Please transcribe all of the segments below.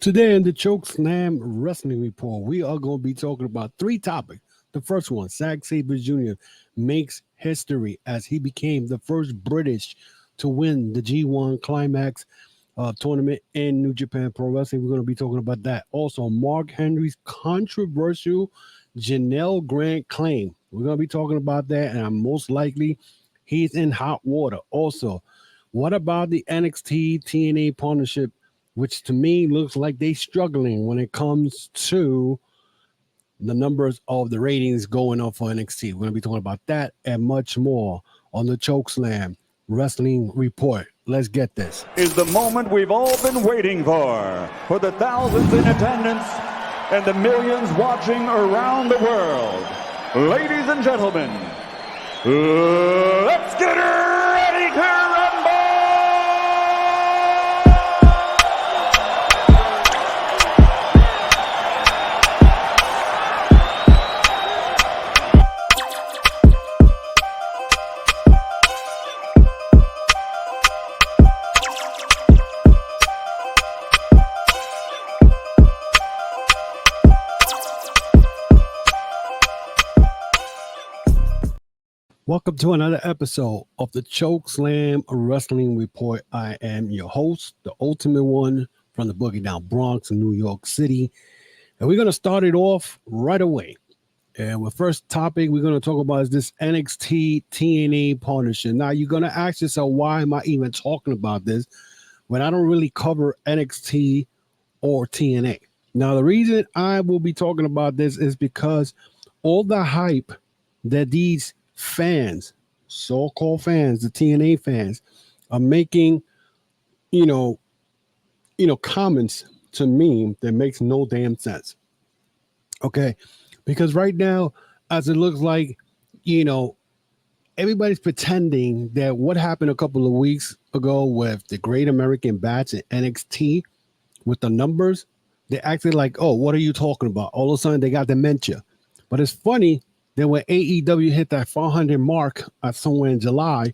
Today in the Chokeslam Wrestling Report, we are going to be talking about three topics. The first one, Zack Sabre Jr. makes history as he became the first British to win the G1 Climax tournament in New Japan Pro Wrestling. We're going to be talking about that. Also, Mark Henry's controversial Janel Grant claim. We're going to be talking about that, and most likely he's in hot water. Also, what about the NXT TNA Partnership, which to me looks like they're struggling when it comes to the numbers of the ratings going up for NXT. We're going to be talking about that and much more on the Chokeslam Wrestling Report. Let's get this. Is the moment we've all been waiting for the thousands in attendance and the millions watching around the world. Ladies and gentlemen, let's get ready to rumble! Welcome to another episode of the Chokeslam Wrestling Report. I am your host, the Ultimate One from the Boogie Down Bronx in New York City. And we're going to start it off right away. And the first topic we're going to talk about is this NXT TNA Partnership. Now, you're going to ask yourself, why am I even talking about this when I don't really cover NXT or TNA? Now, the reason I will be talking about this is because all the hype that these fans, so-called fans, the TNA fans, are making, comments to me that makes no damn sense. Okay, because right now, as it looks like, everybody's pretending that what happened a couple of weeks ago with the Great American Bash in NXT with the numbers, they acted like, oh, what are you talking about? All of a sudden, they got dementia. But it's funny. Then when AEW hit that 400 mark somewhere in July,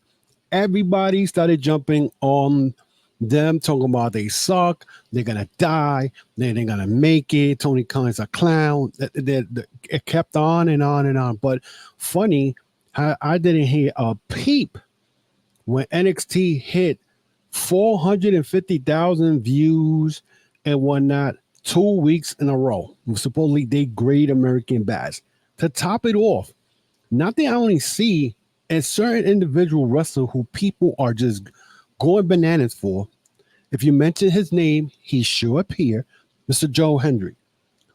everybody started jumping on them, talking about they suck, they're going to die, they're going to make it, Tony Khan's a clown. It kept on and on and on. But funny, I didn't hear a peep when NXT hit 450,000 views and whatnot 2 weeks in a row. Supposedly they Great American Bash. To top it off, not that I only see a certain individual wrestler who people are just going bananas for. If you mention his name, he sure appear, Mr. Joe Hendry.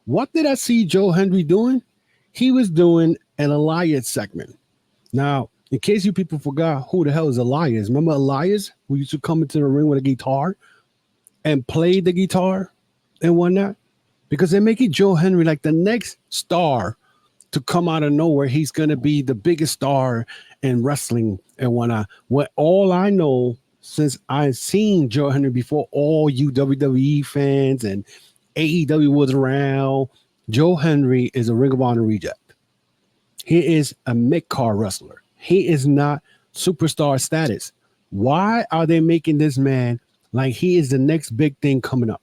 What did I see Joe Hendry doing? He was doing an Elias segment. Now, in case you people forgot who the hell is Elias, remember Elias who used to come into the ring with a guitar and play the guitar and whatnot? Because they're making Joe Hendry like the next star to come out of nowhere. He's going to be the biggest star in wrestling and whatnot. What all I know, since I've seen Joe Hendry before all you WWE fans and AEW was around, Joe Hendry is a Ring of Honor reject. He is a mid-card wrestler. He is not superstar status. Why are they making this man like he is the next big thing coming up?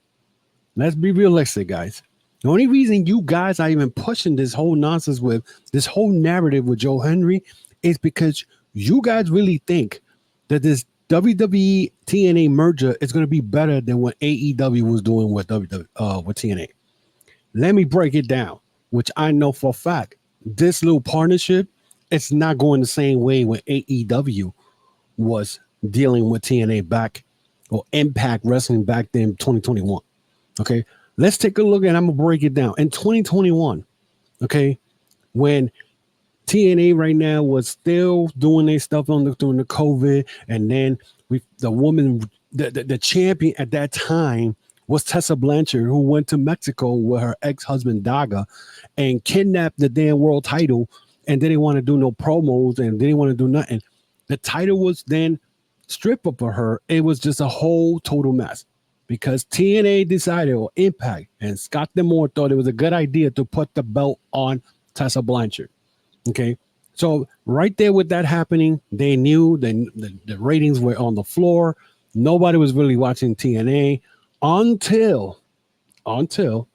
Let's be realistic, guys. The only reason you guys are even pushing this whole nonsense with this whole narrative with Joe Hendry is because you guys really think that this WWE TNA merger is going to be better than what AEW was doing with TNA. Let me break it down, which I know for a fact. This little partnership, it's not going the same way when AEW was dealing with TNA back, or Impact Wrestling back then, 2021. Okay. Let's take a look and I'm going to break it down. In 2021, okay, when TNA right now was still doing their stuff during the COVID, and then the champion at that time was Tessa Blanchard, who went to Mexico with her ex-husband Daga and kidnapped the damn world title, and they didn't want to do no promos and they didn't want to do nothing. The title was then stripped up for her. It was just a whole total mess. Because TNA decided, or Impact, and Scott D'Amore thought it was a good idea to put the belt on Tessa Blanchard. Okay, so right there with that happening, they knew the ratings were on the floor. Nobody was really watching TNA until until,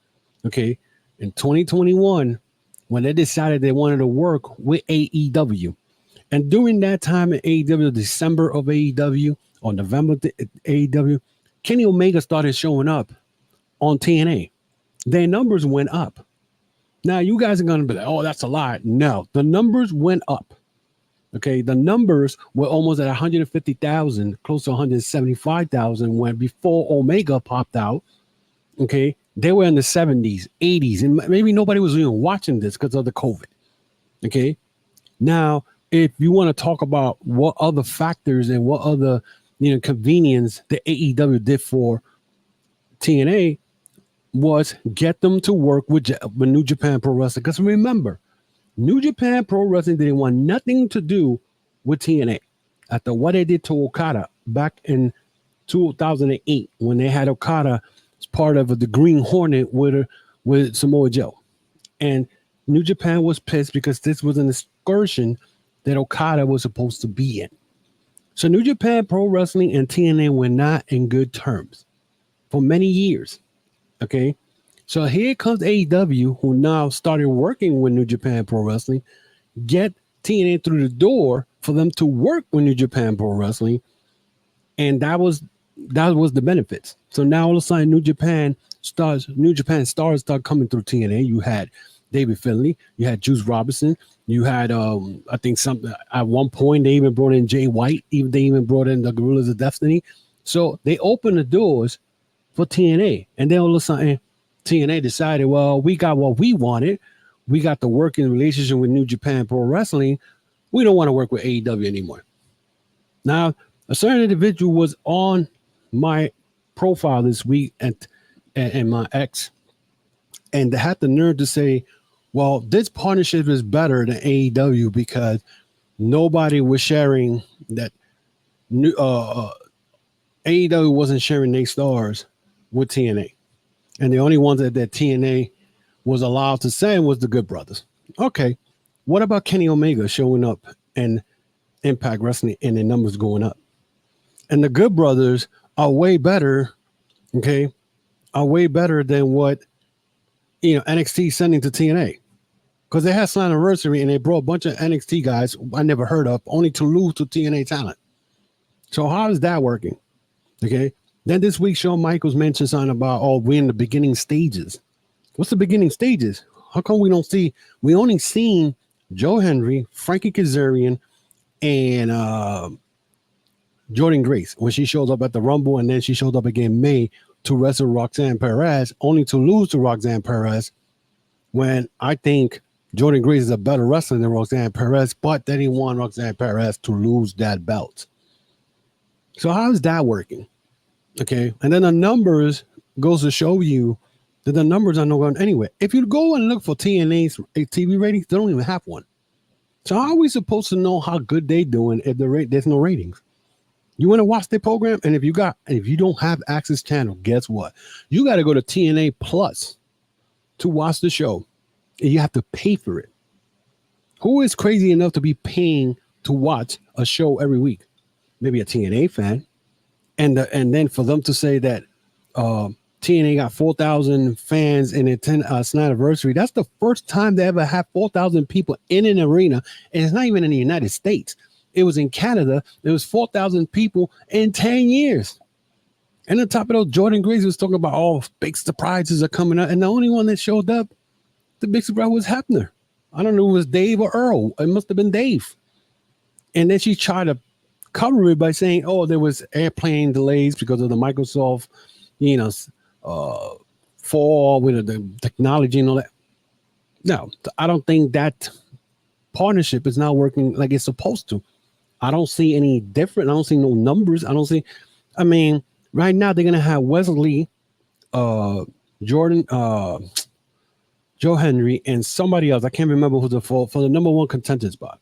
okay, in 2021, when they decided they wanted to work with AEW. And during that time in AEW, December of AEW, or November of AEW, Kenny Omega started showing up on TNA. Their numbers went up. Now, you guys are going to be like, oh, that's a lot. No, the numbers went up. Okay, the numbers were almost at 150,000, close to 175,000 when before Omega popped out. Okay, they were in the 70s, 80s, and maybe nobody was even watching this because of the COVID. Okay, now if you want to talk about what other factors and what other convenience the AEW did for TNA was get them to work with New Japan Pro Wrestling. Because remember, New Japan Pro Wrestling didn't want nothing to do with TNA after what they did to Okada back in 2008 when they had Okada as part of the Green Hornet with Samoa Joe. And New Japan was pissed because this was an excursion that Okada was supposed to be in. So New Japan Pro Wrestling and TNA were not in good terms for many years. Okay. So here comes AEW, who now started working with New Japan Pro Wrestling, get TNA through the door for them to work with New Japan Pro Wrestling. And that was the benefits. So now all of a sudden New Japan stars start coming through TNA. You had David Finlay, you had Juice Robinson, you had I think something at one point they even brought in Jay White, they even brought in the Gorillas of Destiny. So they opened the doors for TNA, and then all of a sudden TNA decided, well, we got what we wanted. We got the working relationship with New Japan Pro Wrestling. We don't want to work with AEW anymore. Now, a certain individual was on my profile this week and my ex, and they had the nerve to say, well, this partnership is better than AEW because nobody was sharing that AEW wasn't sharing their stars with TNA. And the only ones that TNA was allowed to send was the Good Brothers. Okay. What about Kenny Omega showing up and Impact Wrestling and their numbers going up? And the Good Brothers are way better, okay, are way better than what, NXT sending to TNA. Because they had Slammiversary and they brought a bunch of NXT guys I never heard of, only to lose to TNA talent. So how is that working? Okay. Then this week, Shawn Michaels mentioned something about, we're in the beginning stages. What's the beginning stages? How come we only seen Joe Hendry, Frankie Kazarian, and Jordan Grace when she showed up at the Rumble, and then she showed up again May to wrestle Roxanne Perez, only to lose to Roxanne Perez, when I think Jordan Grace is a better wrestler than Roxanne Perez, but they didn't want Roxanne Perez to lose that belt. So how is that working? Okay, and then the numbers goes to show you that the numbers are not going anywhere. If you go and look for TNA's TV ratings, they don't even have one. So how are we supposed to know how good they're doing if there's no ratings? You want to watch their program, and if you don't have Access Channel, guess what? You got to go to TNA Plus to watch the show, and you have to pay for it. Who is crazy enough to be paying to watch a show every week? Maybe a TNA fan. And then for them to say that TNA got 4,000 fans in their 10th anniversary, that's the first time they ever had 4,000 people in an arena, and it's not even in the United States. It was in Canada. There was 4,000 people in 10 years. And on top of those, Jordan Grace was talking about big surprises are coming up, and the only one that showed up, the big surprise was Hebner. I don't know if it was Dave or Earl. It must have been Dave. And then she tried to cover it by saying, there was airplane delays because of the Microsoft, fall with the technology and all that. No, I don't think that partnership is not working like it's supposed to. I don't see any different. I don't see no numbers. Right now they're going to have Wesley, Jordan, Joe Hendry, and somebody else. I can't remember who's for the number one contender spot.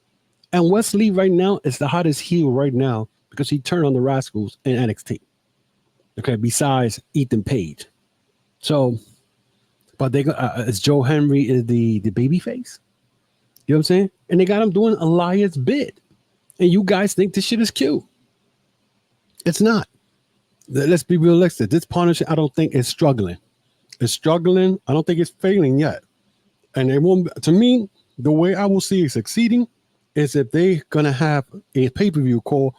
And Wesley right now is the hottest heel right now because he turned on the Rascals in NXT. Okay, besides Ethan Page. So, but it's Joe Henry is the baby face. You know what I'm saying? And they got him doing Elias bid. And you guys think this shit is cute. It's not. Let's be realistic. This partnership, I don't think is struggling. It's struggling. I don't think it's failing yet. And it won't. To me, the way I will see it succeeding is if they're gonna have a pay-per-view call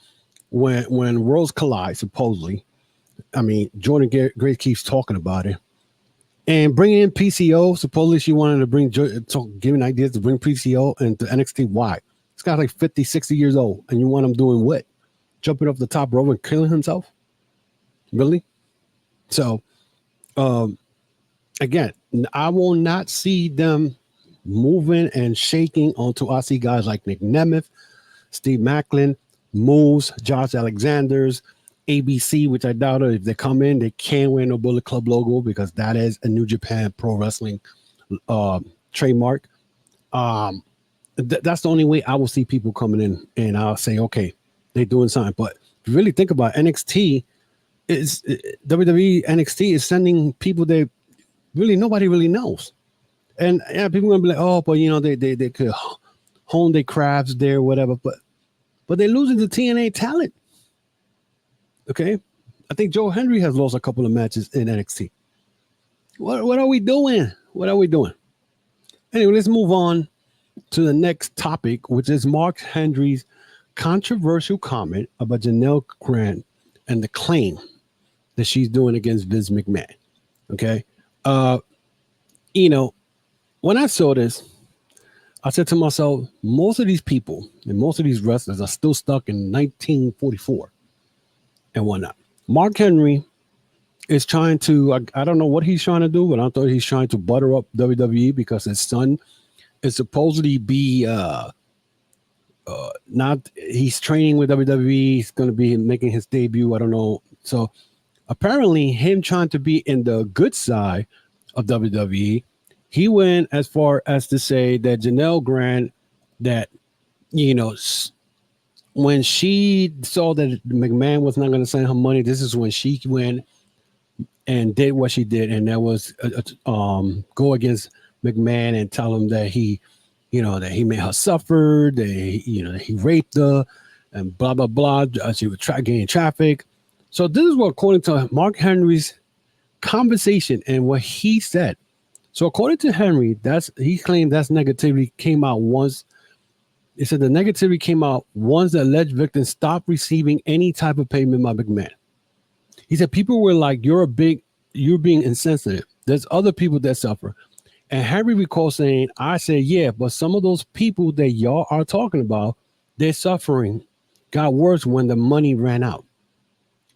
when worlds collide. Supposedly, I mean, Jordan Grace keeps talking about it. And bringing in PCO, supposedly she wanted to giving ideas to bring PCO into NXT. Why? This guy's like 50, 60 years old, and you want him doing what? Jumping off the top rope and killing himself? Really? So, again, I will not see them moving and shaking onto I see guys like Nic Nemeth, Steve Macklin, Moose, Josh Alexander's, ABC, which I doubt if they come in, they can't wear no Bullet Club logo because that is a New Japan Pro Wrestling trademark. That's the only way I will see people coming in, and I'll say, okay, they're doing something. But if you really think about it, WWE NXT is sending people that really nobody really knows. And yeah, people are gonna be like, oh, but they could hone their crafts there, whatever. But they're losing the TNA talent. Okay, I think Joe Hendry has lost a couple of matches in NXT. What are we doing? What are we doing? Anyway, let's move on to the next topic, which is Mark Henry's controversial comment about Janel Grant and the claim that she's doing against Vince McMahon. Okay, when I saw this, I said to myself, most of these people and most of these wrestlers are still stuck in 1944. And whatnot. Mark Henry is trying to, I don't know what he's trying to do, but I thought he's trying to butter up WWE because his son is supposedly be he's training with WWE. He's going to be making his debut. I don't know. So apparently him trying to be in the good side of WWE, he went as far as to say that Janel Grant, that, when she saw that McMahon was not going to send her money, this is when she went and did what she did, and that was go against McMahon and tell him that he made her suffer, that he raped her, and blah blah blah. She would try getting traffic. So this is what, according to Mark Henry's conversation and what he said. So according to Henry, he claimed that negativity came out once. He said the negativity came out once the alleged victim stopped receiving any type of payment by McMahon. He said people were like, you're being insensitive. There's other people that suffer. And Henry recalls saying, I said, yeah, but some of those people that y'all are talking about, their suffering got worse when the money ran out.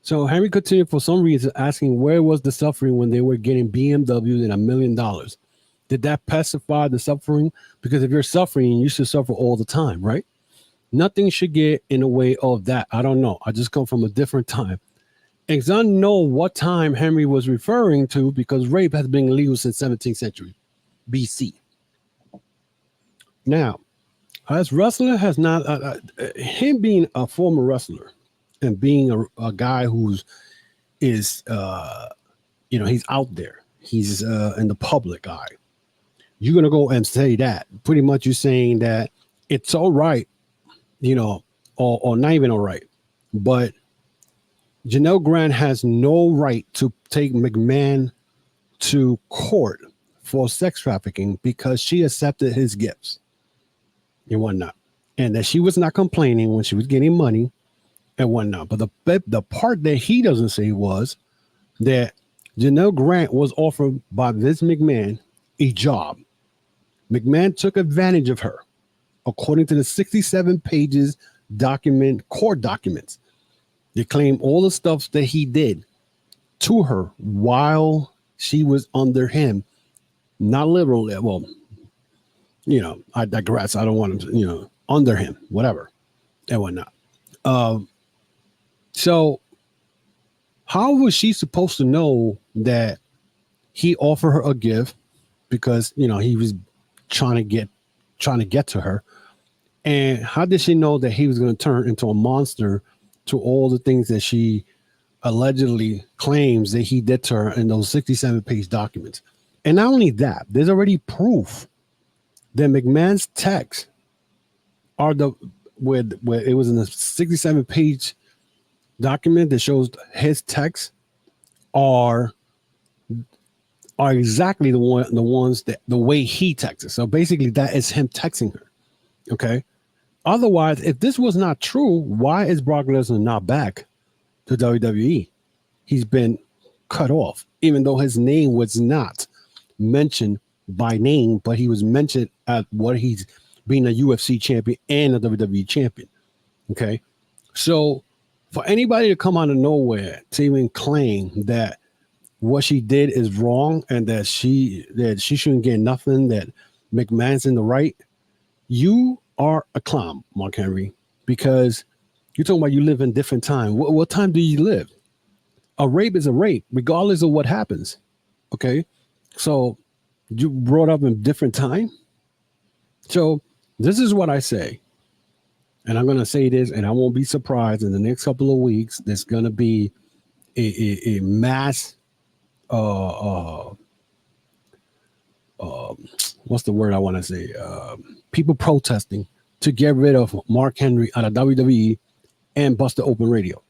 So Henry continued for some reason asking where was the suffering when they were getting BMWs and $1 million. Did that pacify the suffering? Because if you're suffering, you should suffer all the time, right? Nothing should get in the way of that. I don't know. I just come from a different time. And I don't know what time Henry was referring to because rape has been illegal since 17th century BC. Now, as wrestler has not, him being a former wrestler and being a guy who's he's out there. He's in the public eye. You're going to go and say that. Pretty much you're saying that it's all right, or not even all right. But Janel Grant has no right to take McMahon to court for sex trafficking because she accepted his gifts and whatnot. And that she was not complaining when she was getting money and whatnot. But the part that he doesn't say was that Janel Grant was offered by Vince McMahon a job. McMahon took advantage of her, according to the 67 pages court documents. They claim all the stuff that he did to her while she was under him. Not literally. Well, I digress. I don't want him to, under him, whatever, and whatnot. So how was she supposed to know that he offered her a gift because, he was trying to get to her? And how did she know that he was going to turn into a monster to all the things that she allegedly claims that he did to her in those 67-page documents? And not only that, there's already proof that McMahon's texts are where it was in a 67-page document that shows his texts are are exactly the ones that the way he texts. So basically, that is him texting her. Okay. Otherwise, if this was not true, why is Brock Lesnar not back to WWE? He's been cut off, even though his name was not mentioned by name, but he was mentioned at what he's being a UFC champion and a WWE champion. Okay. So for anybody to come out of nowhere to even claim that what she did is wrong and that she shouldn't get nothing, that McMahon's in the right, you are a clown, Mark Henry, because you're talking about you live in different time. What time do you live? A rape is a rape, regardless of what happens. Okay, so you brought up in different time. So this is what I say, and I'm gonna say this, and I won't be surprised in the next couple of weeks. There's gonna be a mass what's the word I want to say? People protesting to get rid of Mark Henry out of WWE and bust the open radio,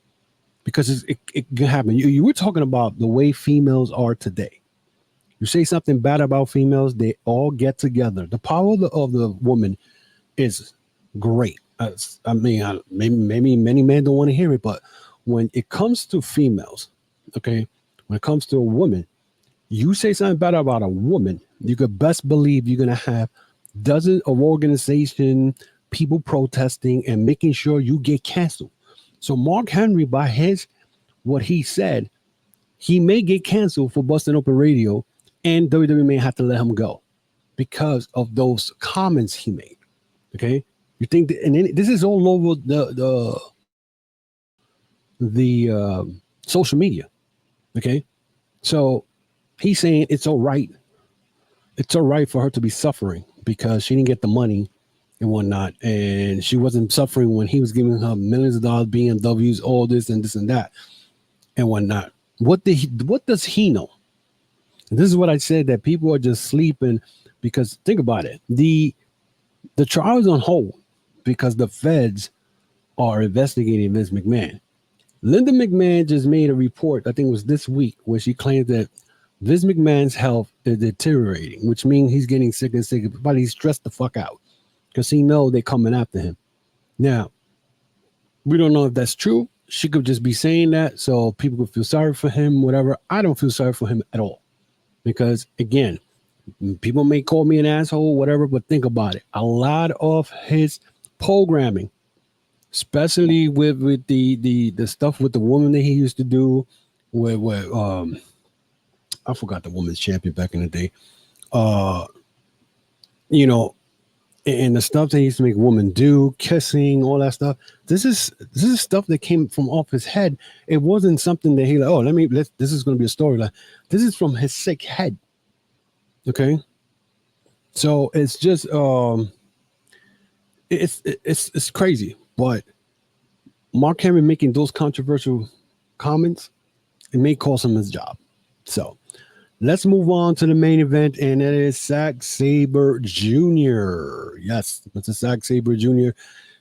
because it can happen. You were talking about the way females are today. You say something bad about females, they all get together. The power of the woman is great. I mean, maybe many men don't want to hear it, but when it comes to females, okay, when it comes to a woman, you say something bad about a woman, you could best believe you're going to have dozens of organization, people protesting and making sure you get canceled. So Mark Henry, by what he said, he may get canceled for busting open radio, and WWE may have to let him go because of those comments he made. Okay, you think that, and this is all over the social media. Okay, so he's saying it's all right. It's all right for her to be suffering because she didn't get the money and whatnot, and she wasn't suffering when he was giving her millions of dollars, BMWs, all this and that and whatnot. What does he know? And this is what I said, that people are just sleeping, because think about it. The trial is on hold because the feds are investigating Vince McMahon. Linda McMahon just made a report, I think it was this week, where she claimed that Vince McMahon's health is deteriorating, which means he's getting sick and sick, but he's stressed the fuck out because he knows they're coming after him. Now, we don't know if that's true. She could just be saying that so people could feel sorry for him, whatever. I don't feel sorry for him at all because, again, people may call me an asshole, whatever, but think about it. A lot of his programming, especially with the stuff with the woman that he used to do, where I forgot the women's champion back in the day. You know, and the stuff that he used to make women do, kissing, all that stuff. This is stuff that came from off his head. It wasn't something that he like, oh, this is going to be a storyline. This is from his sick head. Okay, so it's just it's crazy. But Mark Henry making those controversial comments, it may cost him his job. So let's move on to the main event, and it is Zack Sabre Jr. Yes, Mr. Zack Sabre Jr.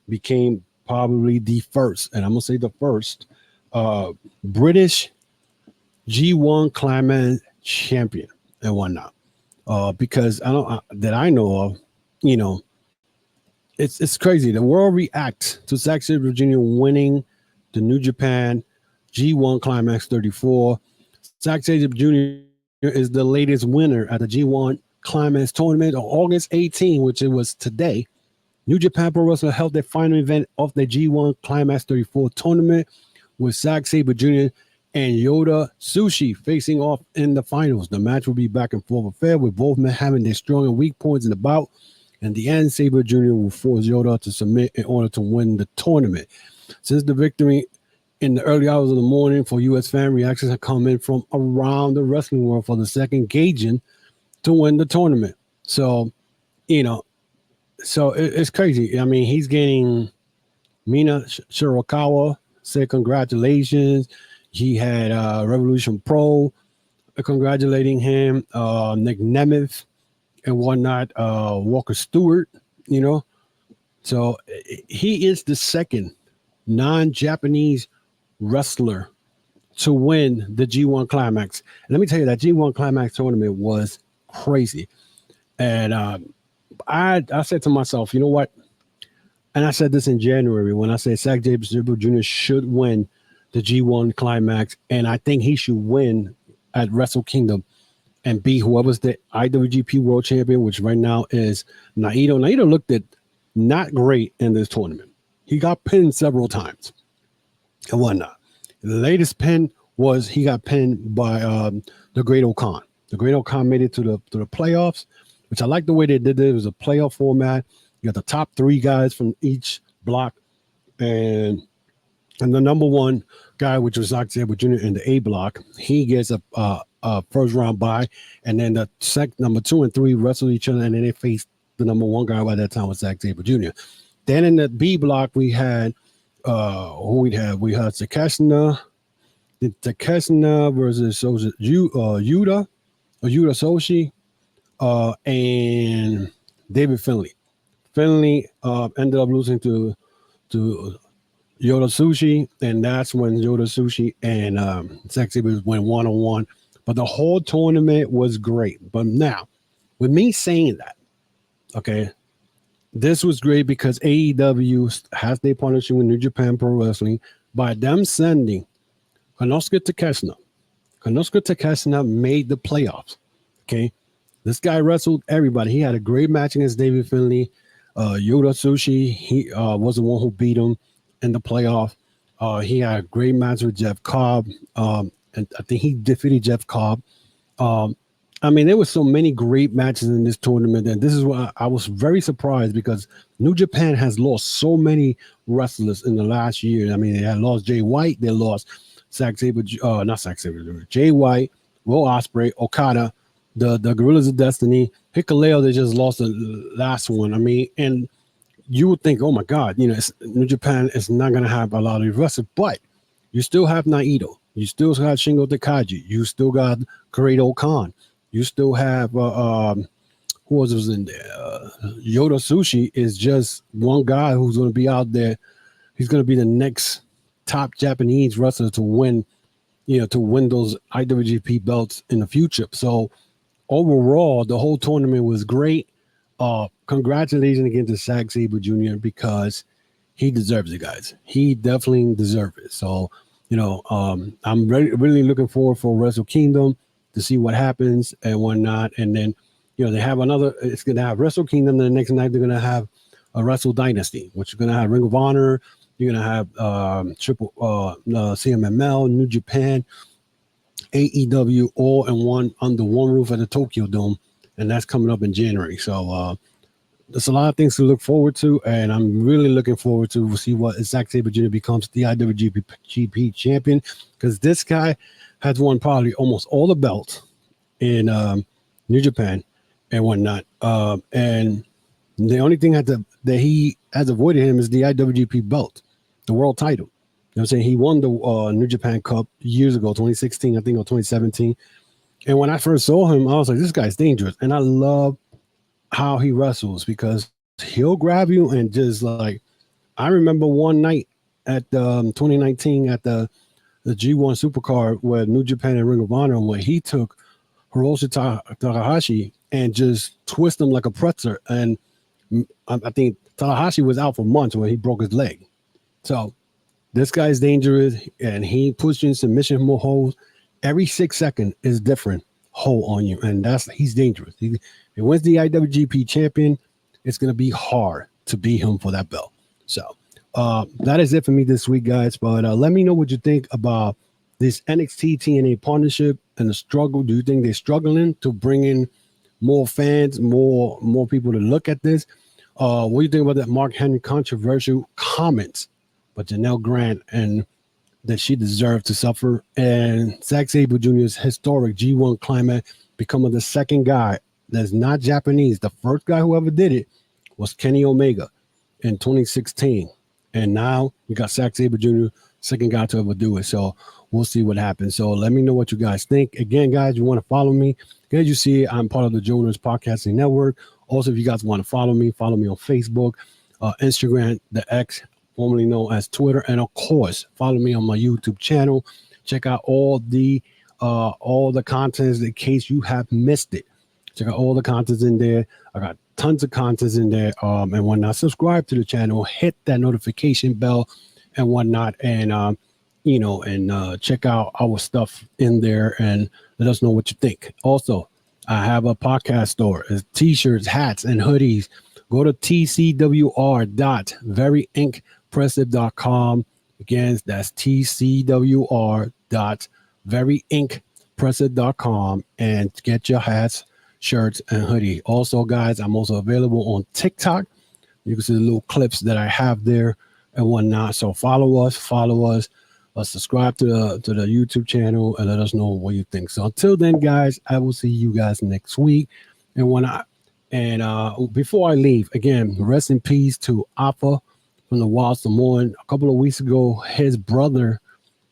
became probably the first, and I'm going to say the first, British G1 Climax champion and whatnot. Because I know of, you know, it's crazy. The world reacts to Zack Sabre Jr. winning the New Japan G1 Climax 34. Zack Sabre Jr. is the latest winner at the G1 Climax tournament on August 18, which it was today. New Japan Pro Wrestling held their final event of the G1 Climax 34 tournament with Zack Sabre Jr. and Yota Tsuji facing off in the finals. The match will be back and forth affair, with both men having their strong and weak points in the bout. In the end, Sabre Jr. will force Yota to submit in order to win the tournament. Since the victory in the early hours of the morning for U.S. fan, reactions have come in from around the wrestling world for the second Gaijin to win the tournament. So, you know, it's crazy. I mean, he's getting Mina Shirakawa said congratulations. He had Revolution Pro congratulating him, Nic Nemeth and whatnot, Walker Stewart, you know. So he is the second non-Japanese wrestler to win the G1 Climax. And let me tell you, that G1 Climax tournament was crazy. And I said to myself, you know what? And I said this in January when I said Zack Sabre Jr. should win the G1 Climax, and I think he should win at Wrestle Kingdom and beat whoever's the IWGP World Champion, which right now is Naito. Naito looked at not great in this tournament. He got pinned several times and whatnot. The latest pin was he got pinned by the Great Okan. The Great Okan made it to the playoffs, which I like the way they did it. It was a playoff format. You got the top 3 guys from each block, and the number 1 guy, which was Zack Sabre Jr. in the A block, he gets a first round bye, and then the number 2 and 3 wrestle each other, and then they face the number 1 guy by that time was Zack Sabre Jr. Then in the B block we had we had Takeshita versus Yuta Soshi and David Finlay. Finlay ended up losing to Yota Tsuji, and that's when Yota Tsuji and Zack Sabre went 1-on-1. But the whole tournament was great. But now, with me saying that, okay, this was great because AEW has their partnership with New Japan Pro Wrestling by them sending Konosuke Takeshita. Konosuke Takeshita made the playoffs. Okay, this guy wrestled everybody. He had a great match against David Finlay. Yota Tsuji, he was the one who beat him in the playoff. He had a great match with Jeff Cobb, and I think he defeated Jeff Cobb. I mean, there were so many great matches in this tournament, and this is why I was very surprised because New Japan has lost so many wrestlers in the last year. I mean, they had lost Jay White, they lost Jay White, Will Ospreay, Okada, the Gorillas of Destiny, Hikuleo. They just lost the last one. I mean, and you would think, oh my God, New Japan is not going to have a lot of wrestlers, but you still have Naito, you still got Shingo Takagi, you still got Great Okan, you still have who was in there? Yota Tsuji is just one guy who's going to be out there. He's going to be the next top Japanese wrestler to win those IWGP belts in the future. So overall, the whole tournament was great. Congratulations again to Zack Sabre Jr. because he deserves it, guys. He definitely deserves it. So, I'm really looking forward for Wrestle Kingdom to see what happens and whatnot. And then, they have it's going to have Wrestle Kingdom. The next night, they're going to have a Wrestle Dynasty, which is going to have Ring of Honor. You're going to have CMML, New Japan, AEW, all in one under one roof at the Tokyo Dome. And that's coming up in January. So there's a lot of things to look forward to. And I'm really looking forward to see what Zack Sabre Jr. becomes the IWGP champion. Because this guy has won probably almost all the belts in New Japan and whatnot. And the only thing that he has avoided him is the IWGP belt, the world title. You know what I'm saying? He won the New Japan Cup years ago, 2016, I think, or 2017. And when I first saw him, I was like, this guy's dangerous. And I love how he wrestles because he'll grab you and just like, I remember one night at 2019 at the G1 Supercard where New Japan and Ring of Honor, where he took Hiroshi Takahashi and just twist him like a pretzel. And I think Takahashi was out for months when he broke his leg. So this guy's dangerous, and he puts you in submission holds. Every 6 seconds is different hold on you, and he's dangerous. He wins the IWGP champion. It's going to be hard to beat him for that belt. So that is it for me this week, guys. But let me know what you think about this NXT TNA partnership and the struggle. Do you think they're struggling to bring in more fans, more people to look at this? What do you think about that Mark Henry controversial comments but Janel Grant and that she deserved to suffer, and Zack Sabre Jr.'s historic G1 Climax becoming the second guy that's not Japanese. The first guy who ever did it was Kenny Omega in 2016, and now you got Zack Sabre Jr., second guy to ever do it. So we'll see what happens. So let me know what you guys think. Again, guys, you want to follow me. As you see, I'm part of the Jonas Podcasting Network. Also, if you guys want to follow me on Facebook, Instagram, the X, formerly known as Twitter, and of course, follow me on my YouTube channel. Check out all the contents in case you have missed it. Check out all the contents in there. I got tons of contents in there. And whatnot. Subscribe to the channel, hit that notification bell and whatnot. And check out our stuff in there and let us know what you think. Also, I have a podcast store. It's t-shirts, hats, and hoodies. Go to tcwr.veryinkpressive.com. Again, that's tcwr.veryinkpressive.com and get your hats, shirts, and hoodie. Also, guys, I'm also available on TikTok. You can see the little clips that I have there and whatnot. So follow us, subscribe to the YouTube channel, and let us know what you think. So until then, guys, I will see you guys next week. And before I leave, again, rest in peace to Alpha from the Wild Samoan. A couple of weeks ago, his brother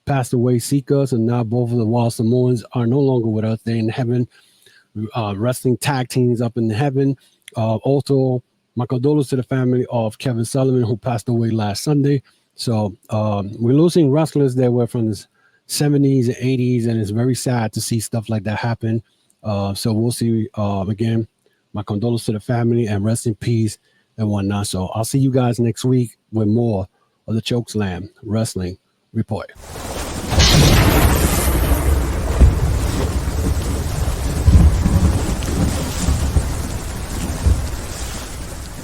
passed away, Sika, and now both of the Wild Samoans are no longer with us. They're in heaven, wrestling tag teams up in heaven. Also, my condolences to the family of Kevin Sullivan, who passed away last Sunday. So we're losing wrestlers that were from the 70s and 80s, and it's very sad to see stuff like that happen. So we'll see. Again, my condolences to the family and rest in peace and whatnot. So I'll see you guys next week with more of the Chokeslam Wrestling Report.